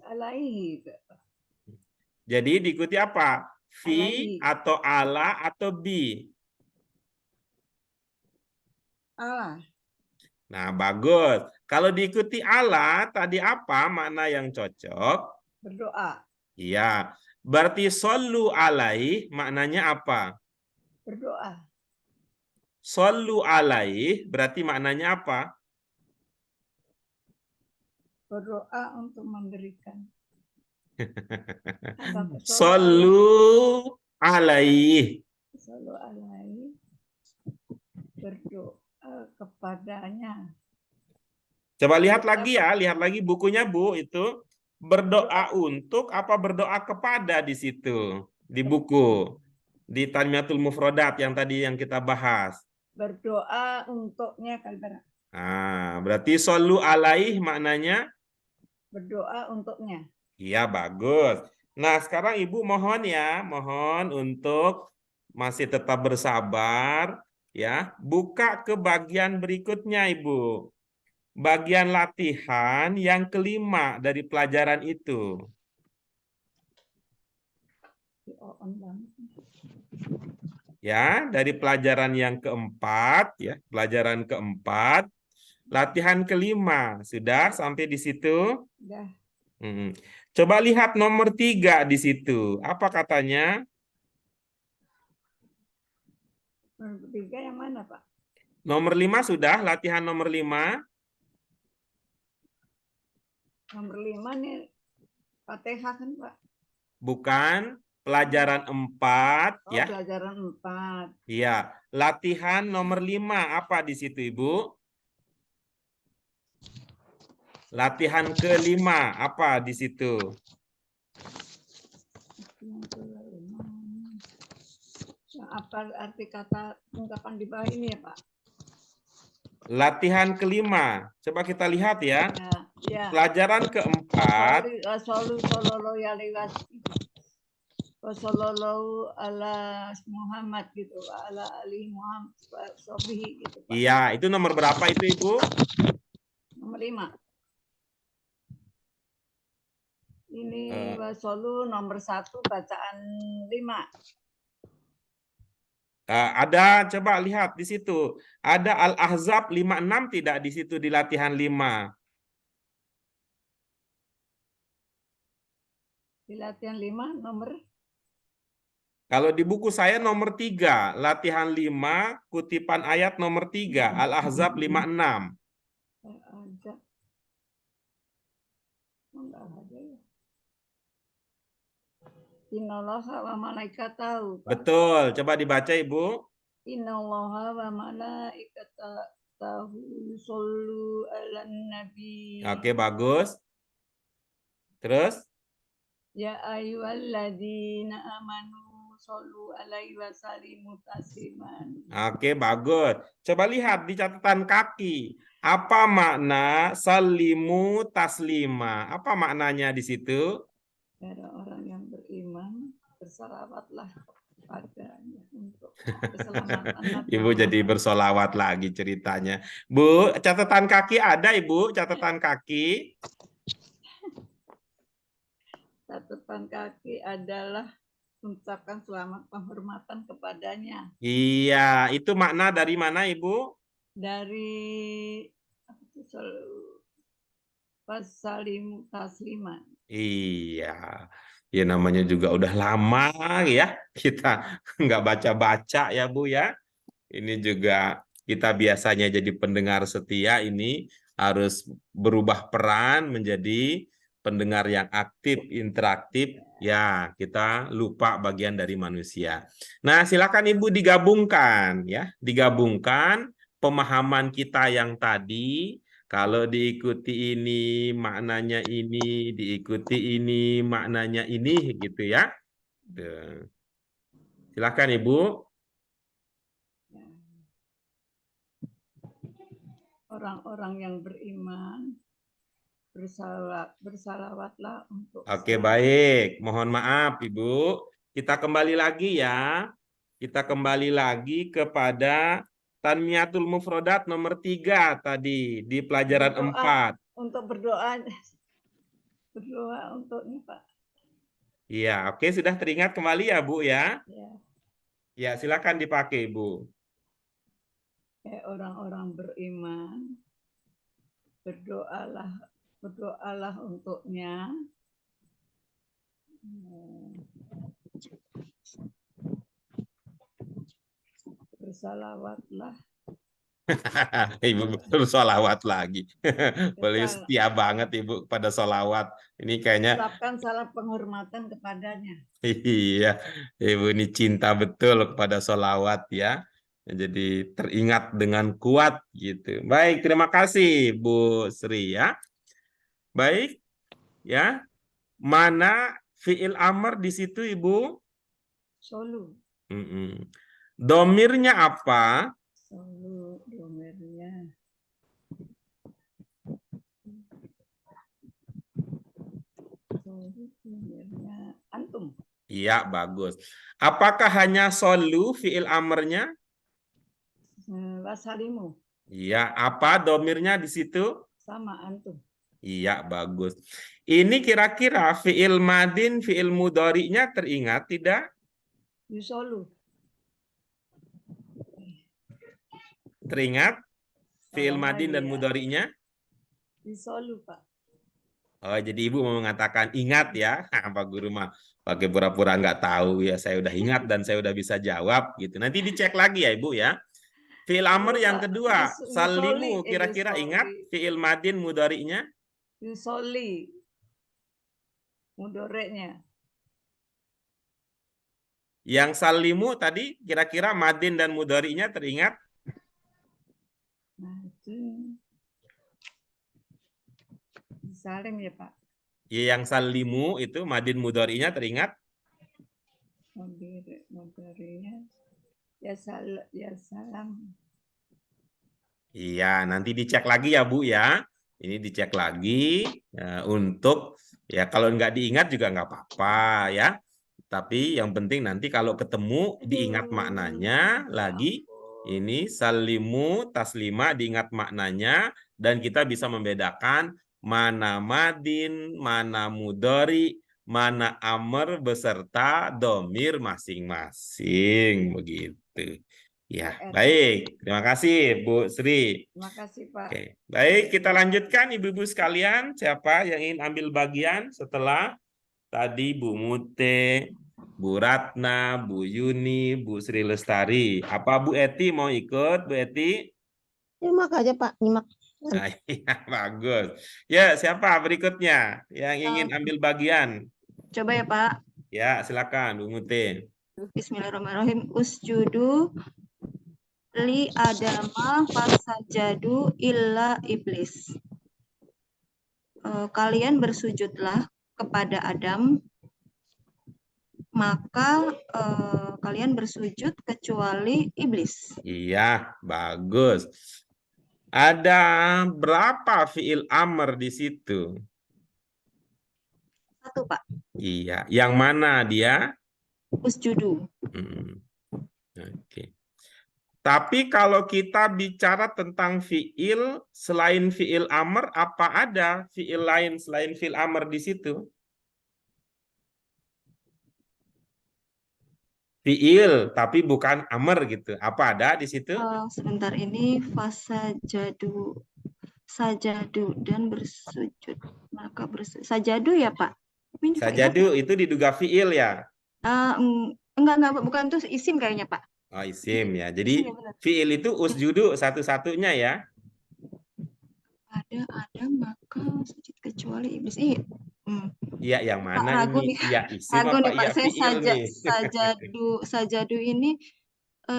S5: alaihi.
S1: Jadi diikuti apa? Fi
S5: Alaihi.
S1: atau ala atau bi?
S5: Allah.
S1: Nah, bagus. Kalau diikuti Allah, tadi apa makna yang cocok?
S5: Berdoa.
S1: Iya. Berarti shollu alaih maknanya apa?
S5: Berdoa.
S1: Shollu alaih berarti maknanya apa?
S5: Berdoa untuk memberikan. Apa?
S1: Shollu alaih.
S5: Shollu alaihi. Berdoa kepadanya.
S1: Coba lihat lagi ya, lihat lagi bukunya Bu, itu berdoa untuk apa berdoa kepada di situ, di buku, di Tanmiyatul Mufrodat yang tadi yang kita bahas.
S5: Berdoa untuknya kali benar.
S1: Nah, berarti shollu alaih maknanya?
S5: Berdoa untuknya.
S1: Iya, bagus. Nah, sekarang Ibu mohon ya, mohon untuk masih tetap bersabar ya. Buka ke bagian berikutnya, Ibu. Bagian latihan yang kelima dari pelajaran itu.
S5: On banget.
S1: Ya, dari pelajaran yang keempat, ya, pelajaran keempat, latihan kelima. Sudah sampai di situ?
S5: Udah.
S1: Coba lihat nomor 3 di situ. Apa katanya?
S5: Nomor 3 yang mana, Pak?
S1: Nomor 5 sudah, latihan nomor 5.
S5: Nomor 5 nih Fatihah kan, Pak?
S1: Bukan, pelajaran 4,
S5: Oh,
S1: ya.
S5: pelajaran 4.
S1: Iya, latihan nomor 5 apa di situ, Ibu? Latihan kelima apa di situ?
S5: Apa arti kata ungkapan di bawah ini ya, Pak?
S1: Latihan kelima. Coba kita lihat ya.
S5: Ya.
S1: Pelajaran keempat.
S5: Wassallallahu ala Muhammad gitu, ala ali Muhammad sobihi gitu, Pak.
S1: Iya, itu nomor berapa itu, Ibu?
S5: Nomor 5. Ini wassalu nomor 1 bacaan 5.
S1: Ada, coba lihat di situ. Ada Al-Ahzab 56 tidak di situ di latihan 5?
S5: Di latihan 5 nomor?
S1: Kalau di buku saya nomor 3, latihan 5, kutipan ayat nomor 3, Al-Ahzab 56.
S5: Ada. Enggak ada ya. Innallaha wa malaikatahu.
S1: Betul, coba dibaca Ibu.
S5: Innallaha wa malaikatahu yushollu 'alan nabi.
S1: Oke, bagus. Terus?
S5: Ya ayyuhalladzina amanu shollu 'alaihi wa sallimu tasliman.
S1: Oke, bagus. Coba lihat di catatan kaki. Apa makna salimu taslima? Apa maknanya di situ?
S5: Para orang yang beriman bersalawatlah padanya untuk keselamatan.
S1: Ibu jadi bersolawat lagi ceritanya. Bu, catatan kaki ada Ibu? Catatan kaki?
S5: Catatan kaki adalah mengucapkan selamat penghormatan kepadanya.
S1: Iya, itu makna dari mana Ibu?
S5: Dari Wasalimu tasliman.
S1: Iya, ya namanya juga udah lama ya kita nggak baca-baca ya Bu ya. Ini juga kita biasanya jadi pendengar setia, ini harus berubah peran menjadi pendengar yang aktif, interaktif. Ya, kita lupa bagian dari manusia. Nah, silakan Ibu digabungkan ya, digabungkan pemahaman kita yang tadi. Kalau diikuti ini, maknanya ini, diikuti ini, maknanya ini, gitu ya. Tuh. Silakan Ibu.
S5: Orang-orang yang beriman bersalawatlah untuk.
S1: Oke, baik. Mohon maaf, Ibu. Kita kembali lagi ya. Kita kembali lagi kepada Tanmiyatul Mufrodat nomor 3 tadi di pelajaran 4.
S5: Untuk berdoa. Berdoa untuk ini, Pak.
S1: Iya, oke. Sudah teringat kembali ya, Bu ya?
S5: Ya.
S1: Ya, silakan dipakai, Bu.
S5: Orang-orang beriman berdoalah untuknya. Bersalawatlah.
S1: Ibu bersolawat lagi. Boleh
S5: Kita
S1: setia banget Ibu pada solawat. Ini kayaknya
S5: ucapkan salam penghormatan kepadanya.
S1: iya, Ibu ini cinta betul kepada solawat ya. Jadi teringat dengan kuat gitu. Baik, terima kasih Bu Sri ya. Baik, ya. Mana fiil amr di situ Ibu?
S5: Solu.
S1: Domirnya apa?
S5: Solu domirnya. Solu domirnya antum.
S1: Iya, bagus. Apakah hanya solu fiil amrnya?
S5: Wasalimu.
S1: Iya, apa domirnya di situ?
S5: Sama antum.
S1: Iya, bagus. Ini kira-kira fiil madin, fiil mudhari'nya teringat tidak?
S5: Yusolu.
S1: Teringat? Fiil
S5: Salah
S1: madin
S5: lagi
S1: dan
S5: ya.
S1: mudhari'nya?
S5: Yusolu, Pak.
S1: Oh, jadi Ibu mau mengatakan ingat ya. Pak Guru mah pakai pura-pura nggak tahu ya. Saya udah ingat dan saya udah bisa jawab gitu. Nanti dicek lagi ya Ibu ya. Fiil amr
S5: Iya,
S1: yang
S5: Pak.
S1: kedua, salimu
S5: Yusoli,
S1: kira-kira
S5: yusoli.
S1: ingat fiil madin mudhari'nya?
S5: Yusoli. Mudoreknya.
S1: Yang salimu tadi kira-kira madin dan mudhari'nya teringat?
S5: Madin. Salim ya Pak.
S1: Ya, yang salimu itu madin mudhari'nya teringat?
S5: Mudhari'nya. Ya salam.
S1: Iya, nanti dicek lagi ya Bu ya. Ini dicek lagi untuk ya kalau nggak diingat juga nggak apa-apa ya. Tapi yang penting nanti kalau ketemu diingat maknanya lagi. Ini salimu taslima diingat maknanya dan kita bisa membedakan mana madin, mana mudhari, mana amr beserta domir masing-masing begitu. Ya, baik. Terima kasih Bu Sri.
S5: Terima kasih Pak.
S1: Oke, baik kita lanjutkan Ibu-ibu sekalian. Siapa yang ingin ambil bagian setelah tadi Bu Mute, Bu Ratna, Bu Yuni, Bu Sri Lestari. Apa Bu Eti mau ikut, Bu Eti?
S6: Nyimak aja Pak, nyimak.
S1: Nah, iya, bagus. Ya, siapa berikutnya yang ingin ambil bagian?
S3: Coba ya Pak.
S1: Ya, silakan Bu Mute.
S3: Bismillahirrahmanirrahim. Usjudu li adama fasajadu illa iblis. Kalian bersujudlah kepada Adam, maka kalian bersujud kecuali iblis.
S1: Iya, bagus. Ada berapa fiil amr di situ?
S3: 1 Pak.
S1: Iya, yang mana dia?
S3: Usjudu.
S1: Oke. Tapi kalau kita bicara tentang fiil, selain fiil amr, apa ada fiil lain selain fiil amr di situ? Fiil, tapi bukan amr gitu. Apa ada di situ?
S3: Sebentar ini fasajadu, sajadu dan bersujud. Maka bersujud. Sajadu ya Pak?
S1: Sajadu itu diduga fiil ya?
S3: Enggak, bukan itu isim kayaknya Pak.
S1: Oh, isim ya. Jadi
S3: Isim, ya,
S1: fiil itu usjudu satu-satunya ya.
S3: Ada maka sujud kecuali iblis.
S1: Iya, yang mana
S3: ragu
S1: ini?
S3: nih.
S1: Iya isim
S3: Ragu
S1: apa
S3: nih Pak,
S1: iya
S3: saya
S1: fiil nih?
S3: sajadu ini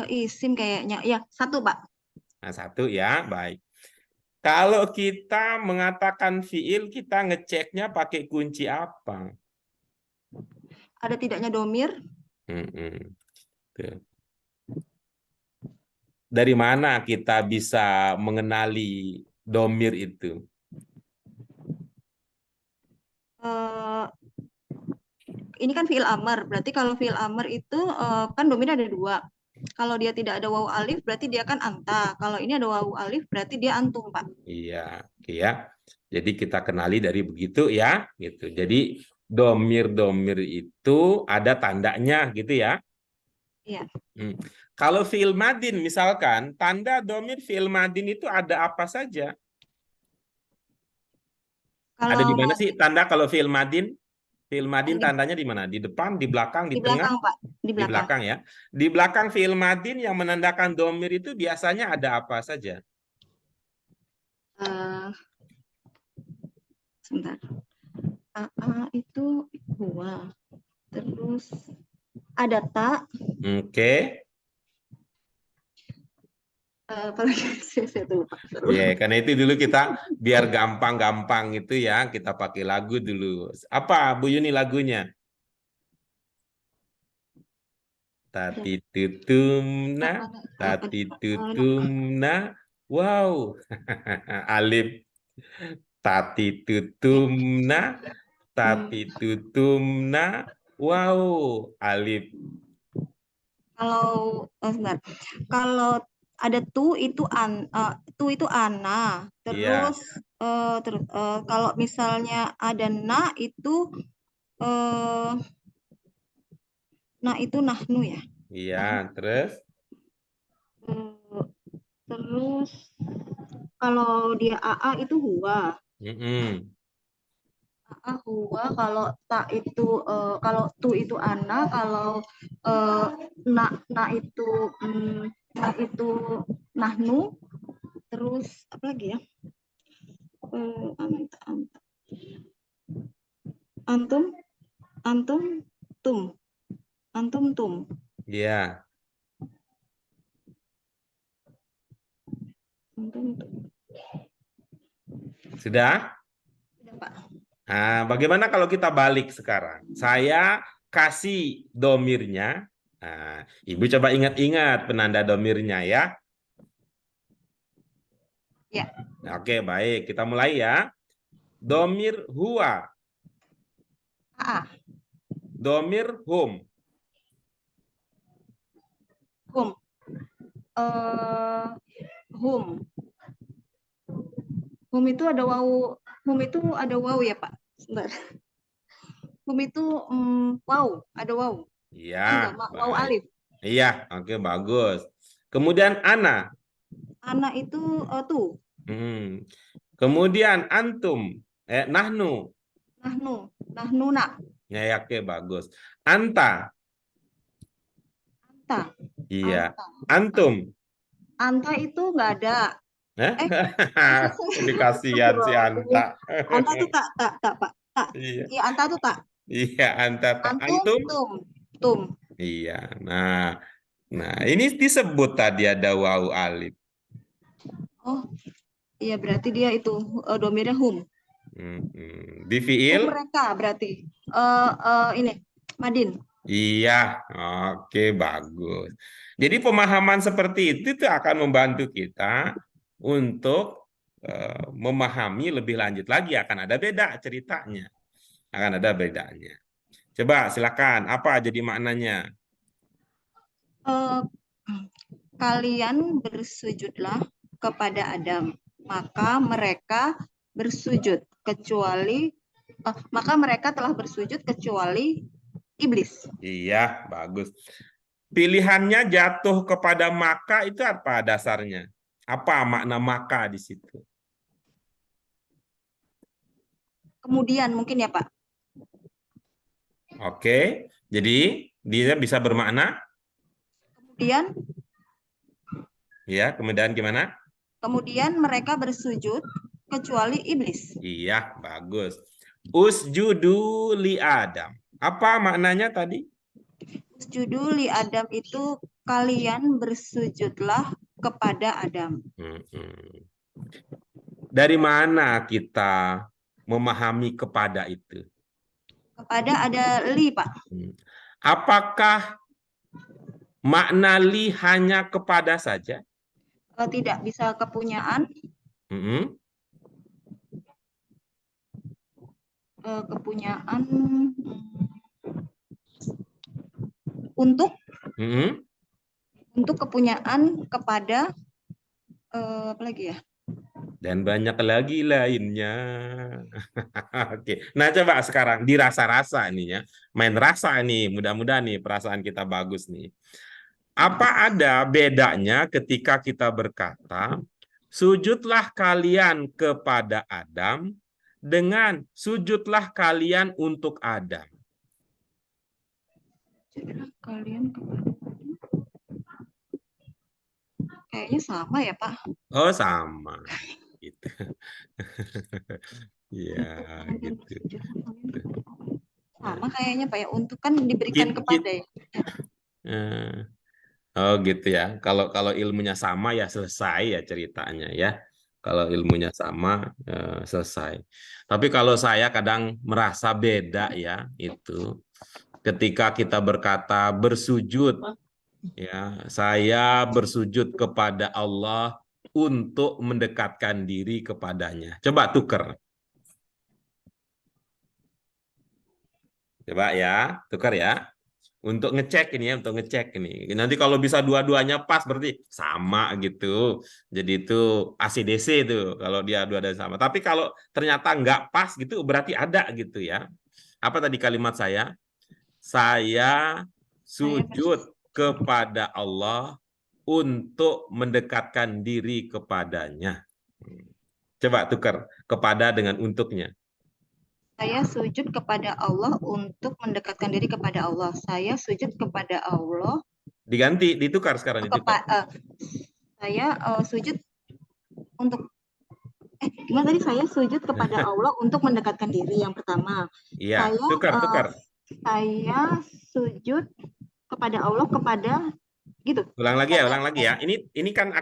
S3: isim kayaknya. Ya, 1 Pak.
S1: Nah, 1 ya, baik. Kalau kita mengatakan fiil, kita ngeceknya pakai kunci apa?
S3: Ada tidaknya domir?
S1: Tuh. Dari mana kita bisa mengenali domir itu?
S3: Ini kan fiil amr, berarti kalau fiil amr itu kan domir ada 2. Kalau dia tidak ada wawu alif, berarti dia kan anta. Kalau ini ada wawu alif, berarti dia antum, Pak.
S1: Iya, ya. Jadi kita kenali dari begitu ya, gitu. Jadi domir-domir itu ada tandanya, gitu ya.
S3: Iya.
S1: Kalau fiil madin misalkan, tanda domir fiil madin itu ada apa saja? Ada di
S3: Kalau
S1: mana sih tanda kalau fi'il madin? Fi'il madin
S3: Di-
S1: tandanya di mana? Di depan, di belakang, di
S3: di
S1: tengah?
S3: belakang, Pak. Di
S1: Di
S3: belakang.
S1: belakang ya. Di belakang fi'il madin yang menandakan domir itu biasanya ada apa saja?
S3: Sebentar. Itu huwa. Terus ada ta.
S1: Oke.
S3: Apalagi saya tuh lupa.
S1: Ya, karena itu dulu kita biar gampang-gampang itu ya, kita pakai lagu dulu. Apa Bu Yuni lagunya? Tati tutumna, tati tutumna, wow. Alif. Tati tutumna, tati tutumna, wow. Alif.
S3: Kalau sebentar. Kalau ada tu itu ana.
S1: Iya.
S3: Terus kalau misalnya ada na itu nahnu ya.
S1: Iya, terus?
S3: Eh, terus kalau dia aa itu huwa.
S1: Mm-mm.
S3: Huwa, kalau ta itu kalau tu itu ana, kalau na itu nahnu, terus apa lagi ya? Antum, antum, tum, antum, tum.
S1: Iya.
S3: Antum, tum.
S1: Sudah?
S3: Sudah, Pak.
S1: Nah, bagaimana kalau kita balik sekarang? Saya kasih domirnya. Nah, Ibu coba ingat-ingat penanda domirnya ya.
S3: Ya.
S1: Oke, baik. Kita mulai ya. Domir huwa. Domir hum.
S3: Hum. Hum. Hum itu ada wawu. Hum itu ada wawu ya, Pak? Sebentar. Hum itu wawu, ada wawu.
S1: Iya,
S3: Wawu
S1: baik.
S3: alif.
S1: Iya, oke, bagus. Kemudian ana.
S3: Ana itu tu.
S1: Kemudian antum. Nahnu.
S3: Nahnuna.
S1: Ya, oke, bagus. Anta.
S3: Anta.
S1: Iya. Antum.
S3: Anta itu nggak ada.
S1: Ini kasihan si Anta.
S3: Anta tuh tak, Pak. Tak.
S1: Iya.
S3: Iya, Anta tuh tak.
S1: Iya, Anta tak.
S3: Antum, tum.
S1: Iya. Nah, ini disebut tadi ada wawu alif.
S3: Oh, iya berarti dia itu domirnya hum.
S1: Di fiil?
S3: Mereka berarti. Ini madin.
S1: Iya, oke, bagus. Jadi pemahaman seperti itu akan membantu kita untuk memahami lebih lanjut lagi. Akan ada beda ceritanya. Akan ada bedanya. Coba silakan, apa jadi maknanya?
S3: Kalian bersujudlah kepada Adam, maka mereka bersujud kecuali maka mereka telah bersujud kecuali iblis.
S1: Iya, bagus. Pilihannya jatuh kepada maka itu apa dasarnya? Apa makna maka di situ?
S3: Kemudian mungkin ya, Pak.
S1: Oke, jadi dia bisa bermakna?
S3: Kemudian?
S1: Ya, kemudian gimana?
S3: Kemudian mereka bersujud kecuali iblis.
S1: Iya, bagus. Usjudu li Adam. Apa maknanya tadi?
S3: Usjudu li Adam itu kalian bersujudlah kepada Adam.
S1: Dari mana kita memahami kepada itu?
S3: Kepada ada li, Pak.
S1: Apakah makna li hanya kepada saja?
S3: Tidak, bisa kepunyaan. Kepunyaan untuk kepunyaan kepada apa lagi ya?
S1: Dan banyak lagi lainnya. Oke. Nah, coba sekarang dirasa-rasa nih ya. Main rasa nih, mudah-mudahan nih perasaan kita bagus nih. Apa ada bedanya ketika kita berkata, sujudlah kalian kepada Adam, dengan sujudlah kalian untuk Adam.
S3: Sujudlah kalian kepada kayaknya sama ya Pak.
S1: Oh, sama. Gitu. Ya,
S3: Kalian
S1: gitu.
S3: bersujudlah kalian kepada Allah. Sama kayaknya Pak ya, untuk kan diberikan
S1: Kit-
S3: kepada ya.
S1: Eh, Oh gitu ya. Kalau ilmunya sama ya selesai ya ceritanya ya. Kalau ilmunya sama selesai. Tapi kalau saya kadang merasa beda ya itu. Ketika kita berkata bersujud, ya saya bersujud kepada Allah untuk mendekatkan diri kepadanya. Coba tuker. Coba ya, tukar ya. Untuk ngecek ini ya, untuk ngecek ini. Nanti kalau bisa dua-duanya pas berarti sama gitu. Jadi itu ACDC itu kalau dia dua-duanya sama. Tapi kalau ternyata nggak pas gitu berarti ada gitu ya. Apa tadi kalimat saya? Saya sujud kepada Allah untuk mendekatkan diri kepadanya. Coba tukar kepada dengan untuknya.
S3: Saya sujud kepada Allah untuk mendekatkan diri kepada Allah. Saya sujud kepada Allah
S1: Diganti, ditukar sekarang ditukar.
S3: Saya sujud untuk gimana tadi, saya sujud kepada Allah untuk mendekatkan diri yang pertama.
S1: Iya, tukar.
S3: Saya sujud kepada Allah kepada gitu.
S1: Ulang lagi ya. Ini kan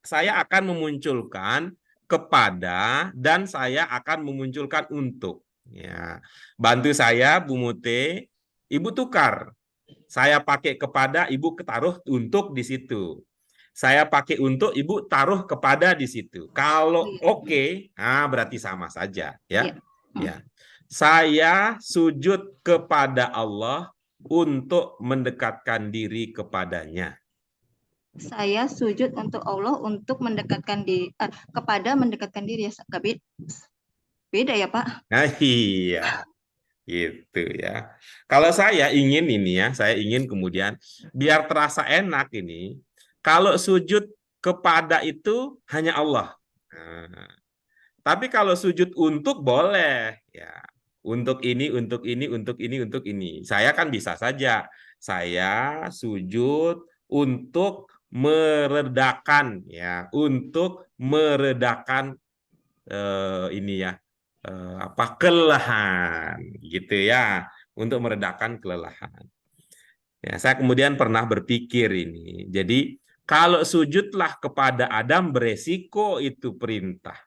S1: saya akan memunculkan kepada dan saya akan memunculkan untuk. Ya, bantu saya Bu Mute, Ibu tukar. Saya pakai kepada, Ibu taruh untuk di situ. Saya pakai untuk, Ibu taruh kepada di situ. Kalau oke, berarti sama saja ya. Ya. Saya sujud kepada Allah untuk mendekatkan diri kepadanya.
S3: Saya sujud untuk Allah untuk mendekatkan diri kepada mendekatkan diri ya. Beda ya Pak?
S1: Nah, iya. Gitu ya. Kalau saya ingin ini ya, saya ingin kemudian biar terasa enak ini, kalau sujud kepada itu hanya Allah. Nah, tapi kalau sujud untuk boleh ya. Untuk ini, untuk ini, untuk ini, untuk ini. Saya kan bisa saja. Saya sujud untuk meredakan ya, untuk meredakan ini ya, kelelahan gitu ya, untuk meredakan kelelahan. Ya, saya kemudian pernah berpikir ini. Jadi kalau sujudlah kepada Adam beresiko itu perintah.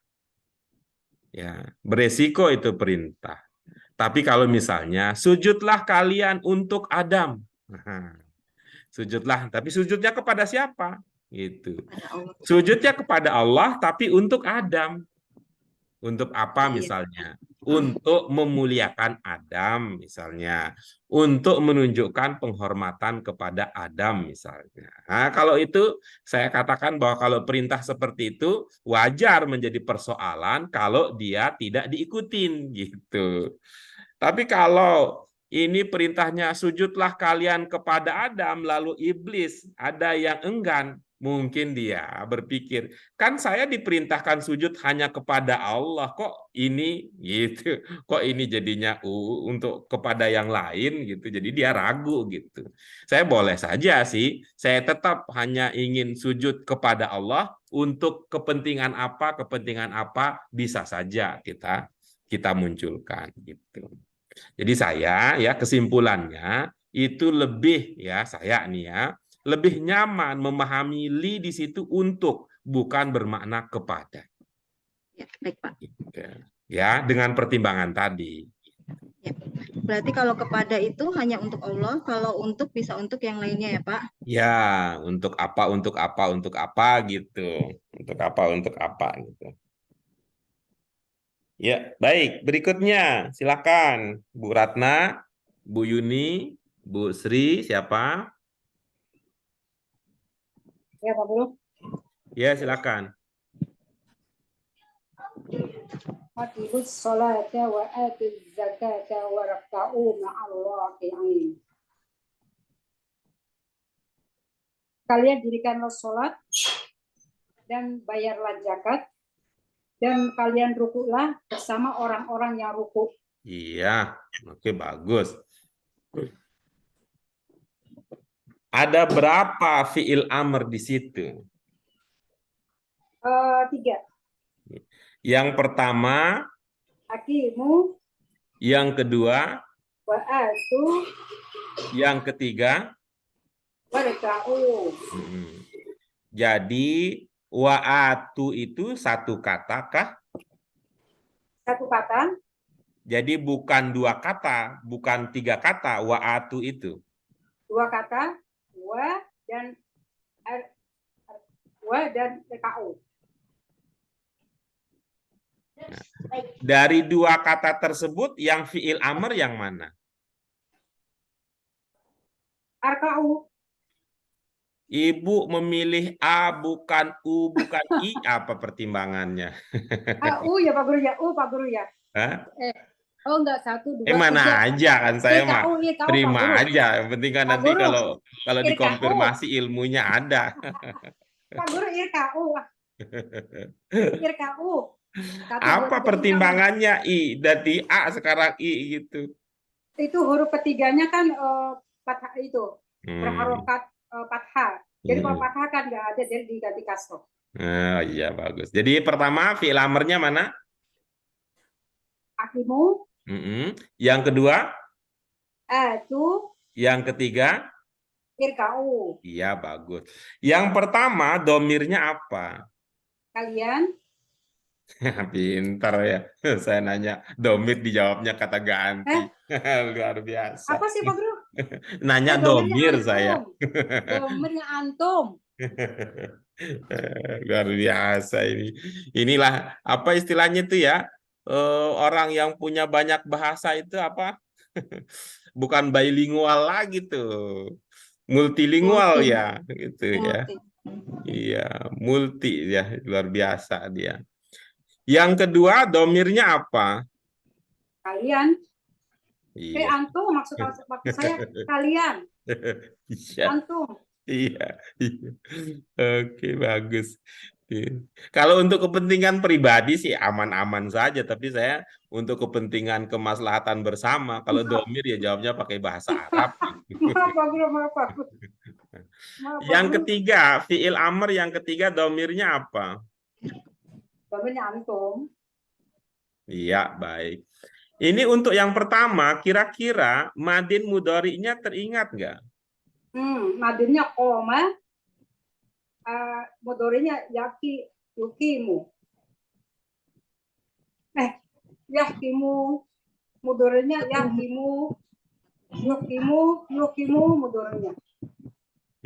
S1: Ya, beresiko itu perintah. Tapi kalau misalnya sujudlah kalian untuk Adam. Sujudlah, tapi sujudnya kepada siapa? Gitu. Sujudnya kepada Allah tapi untuk Adam. Untuk apa misalnya? Untuk memuliakan Adam misalnya. Untuk menunjukkan penghormatan kepada Adam misalnya. Nah, kalau itu saya katakan bahwa kalau perintah seperti itu wajar menjadi persoalan kalau dia tidak diikutin gitu. Tapi kalau ini perintahnya sujudlah kalian kepada Adam, lalu iblis ada yang enggan, mungkin dia berpikir, kan saya diperintahkan sujud hanya kepada Allah, kok ini gitu, kok ini jadinya untuk kepada yang lain gitu, jadi dia ragu gitu. Saya boleh saja sih, saya tetap hanya ingin sujud kepada Allah untuk kepentingan apa bisa saja kita munculkan gitu. Jadi saya ya kesimpulannya itu lebih ya saya nih ya lebih nyaman memahami li di situ untuk bukan bermakna kepada.
S3: Ya, baik Pak.
S1: Ya, dengan pertimbangan tadi.
S3: Ya. Berarti kalau kepada itu hanya untuk Allah, kalau untuk bisa untuk yang lainnya ya Pak?
S1: Ya, untuk apa gitu. Untuk apa gitu. Ya, baik. Berikutnya, silakan Bu Ratna, Bu Yuni, Bu Sri, siapa?
S2: Ya Pak Guru.
S1: Ya, silakan.
S2: Aqimus sholata wa atuz zakata warka'u ma'al raki'in. Kalian dirikanlah sholat dan bayarlah zakat dan kalian rukuklah bersama orang-orang yang rukuk.
S1: Iya, oke bagus. Ada berapa fiil amr di situ?
S2: 3.
S1: Yang pertama,
S2: Aqimu
S1: yang kedua,
S2: wa atu
S1: yang ketiga.
S2: warka'u.
S1: Jadi wa'atu itu satu kata kah?
S2: Satu kata.
S1: Jadi bukan 2 kata, bukan 3 kata wa'atu itu.
S2: 2 kata, wa dan ka'u.
S1: Dari 2 kata tersebut yang fiil amr yang mana?
S2: Arka'u.
S1: Ibu memilih A bukan U bukan I, apa pertimbangannya?
S2: U ya Pak Guru ya, Pak Guru ya.
S1: Hah?
S2: Oh enggak, 1, 2, 3.
S1: Mana aja kan saya mah
S2: IRKU,
S1: terima
S2: Pak Guru.
S1: aja. Yang penting kan
S2: Pak
S1: nanti
S2: Guru.
S1: kalau
S2: IRKU.
S1: dikonfirmasi ilmunya ada.
S2: Pak Guru IRKU. IRKU. 1, 2, 3,
S1: Apa pertimbangannya I dari A sekarang I gitu?
S2: Itu huruf ketiganya kan fathah itu, berharokat fathah. Jadi kalau fathah kan nggak ada, jadi diganti kasroh.
S1: Oh iya bagus. Jadi pertama fiil amrnya mana?
S2: Aqimu.
S1: Yang kedua?
S2: Atu.
S1: Yang ketiga?
S2: Irka'u.
S1: Iya bagus. Yang pertama domirnya apa?
S2: Kalian.
S1: Pintar ya. Saya nanya domir dijawabnya kata ganti. Luar biasa.
S2: Apa sih Pak Guru?
S1: Nanya domir saya.
S2: Domirnya antum.
S1: Luar biasa ini. Inilah apa istilahnya itu ya? Orang yang punya banyak bahasa itu apa? Bukan bilingual lagi tuh. Multilingual ya, gitu ya. Iya, multi ya, luar biasa dia. Yang kedua, domirnya apa?
S2: Kalian.
S1: Iya.
S2: Antum maksud saya kalian.
S1: Iya.
S2: Antum.
S1: Iya. Oke, bagus. Kalau untuk kepentingan pribadi sih aman-aman saja, tapi saya untuk kepentingan kemaslahatan bersama, kalau domir ya jawabnya pakai bahasa Arab.
S2: Maaf, Pak Guru, maaf, Pak Guru.
S1: Yang ketiga, fiil amr yang ketiga domirnya apa?
S2: Domirnya antum.
S1: Iya, baik. Ini untuk yang pertama, kira-kira madin mudhari'nya teringat nggak?
S2: Madinnya koma, mudhari'nya yukimu. Yakimu, mudhari'nya yakimu, yukimu mudhari'nya.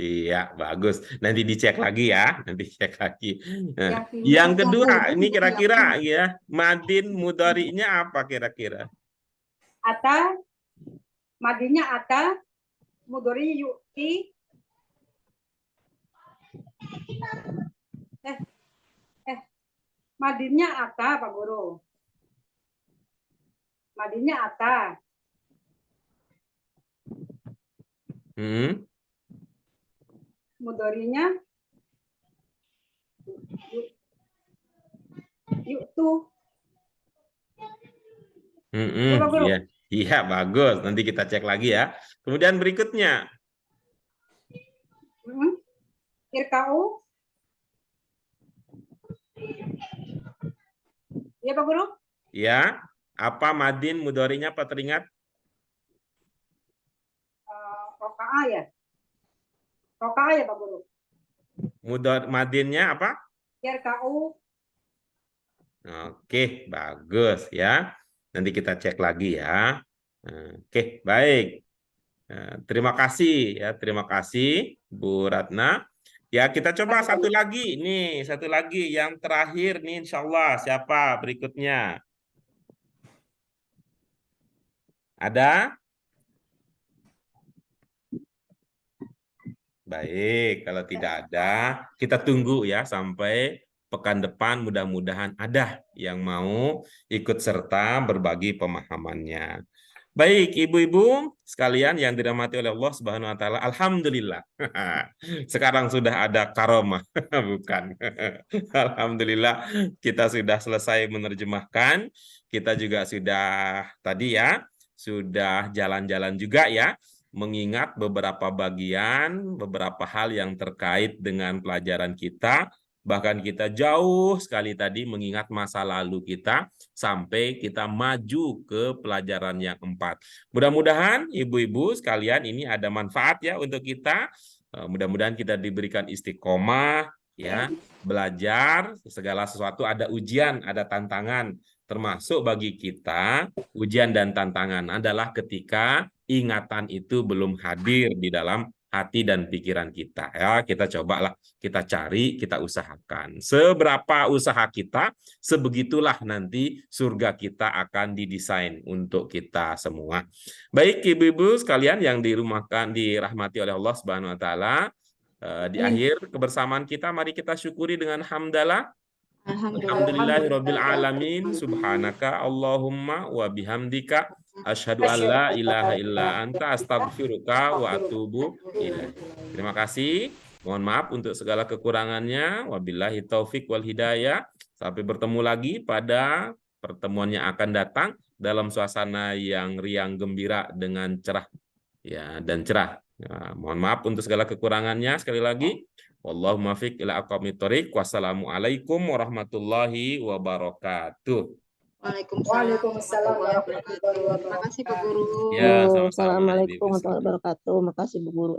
S1: Iya, bagus. Nanti dicek lagi ya, nanti cek lagi. Nah, yang kedua, ini kira-kira ya, madin mudhari'nya apa kira-kira?
S2: Ata, madinnya ata, mudhari yuki. Madinnya ata, Pak Guru. Madinnya ata. Mudhari'nya yuk tuh.
S1: Iya, iya bagus. Nanti kita cek lagi ya. Kemudian berikutnya.
S2: Irka'u. Iya Pak Guru?
S1: Ya, apa madin mudhari'nya apa teringat?
S2: Roka'ah ya. Roka'ah ya Pak Guru.
S1: Madinnya apa?
S2: Irka'u.
S1: Oke, bagus ya. Nanti kita cek lagi ya. Oke, baik. Terima kasih ya, terima kasih Bu Ratna. Ya, kita coba satu lagi nih, satu lagi yang terakhir nih insya Allah. Siapa berikutnya? Ada? Baik, kalau tidak ada, kita tunggu ya sampai pekan depan mudah-mudahan ada yang mau ikut serta berbagi pemahamannya. Baik, ibu-ibu sekalian yang dirahmati oleh Allah Subhanahu wa taala, alhamdulillah. Sekarang sudah ada karomah, bukan. Alhamdulillah kita sudah selesai menerjemahkan. Kita juga sudah tadi ya, sudah jalan-jalan juga ya, mengingat beberapa bagian, beberapa hal yang terkait dengan pelajaran kita. Bahkan kita jauh sekali tadi mengingat masa lalu kita sampai kita maju ke pelajaran yang 4. Mudah-mudahan ibu-ibu sekalian ini ada manfaat ya untuk kita. Mudah-mudahan kita diberikan istiqomah ya, belajar segala sesuatu ada ujian, ada tantangan. Termasuk bagi kita ujian dan tantangan adalah ketika ingatan itu belum hadir di dalam hati dan pikiran kita ya. Kita cobalah, kita cari, kita usahakan. Seberapa usaha kita, sebegitulah nanti surga kita akan didesain untuk kita semua. Baik ibu-ibu sekalian yang dirahmati oleh Allah Subhanahu wa taala, di akhir kebersamaan kita mari kita syukuri dengan hamdalah. Alhamdulillahirabbil alamin, subhanaka Allahumma wa bihamdika asyhadu an la ilaha illa anta astaghfiruka wa atubu ilaik. Terima kasih. Mohon maaf untuk segala kekurangannya. Wabillahi taufik wal hidayah. Sampai bertemu lagi pada pertemuan yang akan datang dalam suasana yang riang gembira dengan cerah ya dan cerah. Ya, mohon maaf untuk segala kekurangannya sekali lagi. Wallahu muwaffiq ila aqwamit thoriq. Wassalamualaikum warahmatullahi wabarakatuh.
S2: Waalaikumsalam warahmatullahi
S3: Terima kasih, Bu Guru.
S1: Ya, sama-sama.
S6: Assalamualaikum warahmatullahi wabarakatuh. Makasih Bu Guru.